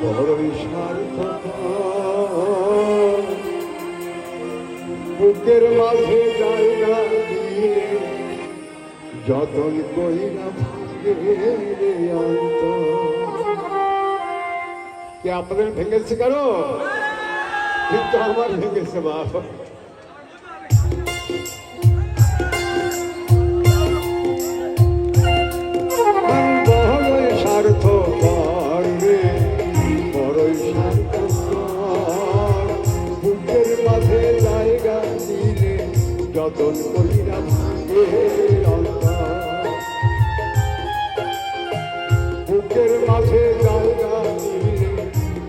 বড়ই স্বার্থপর বুকের মাঝে জায়গা দিয়ে যতন কইরা ভাঙে অন্তর। কে আপনাদের ভেঙেছে কারো? কিন্তু আমার ভেঙেছে বাপ। বড়ই স্বার্থপর রে, বড়ই স্বার্থপর বুকের মাঝে জায়গা দিলে যতন কইরা ভাঙে অন্তর। বুকের মাঝে জায়গা দিলে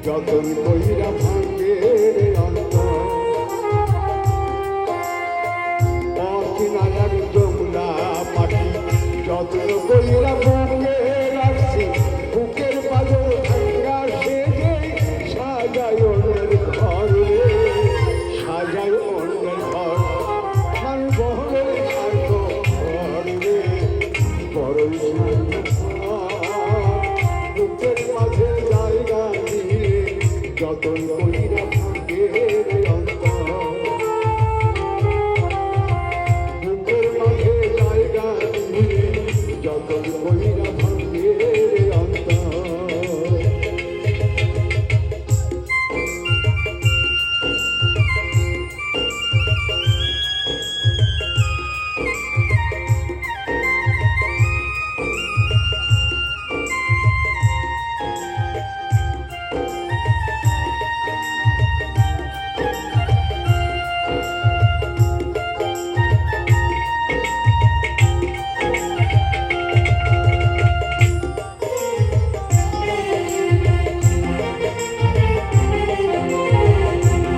যতন কইরা ভাঙে অন্তর। অকিনায়ার যমুনা পাখি যত্ন কইরা বুকে রাখছি, বুকের পাজর ভাঙ্গা সেজে সাজায় অন্যের ঘর রে, সাজায় অন্যের ঘর। আর বড়ই স্বার্থপর রে, বড়ই স্বার্থপর বুকের মাঝে জায়গা দিয়ে যতন কইরা ভাঙে অন্তর। বুকের মাঝে জায়গা দিয়ে যতন কইরা ভাঙে অন্তর।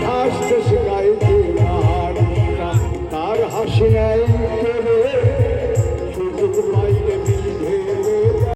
হাসতে শেখাইতে তার হাসি নাই কেড়ে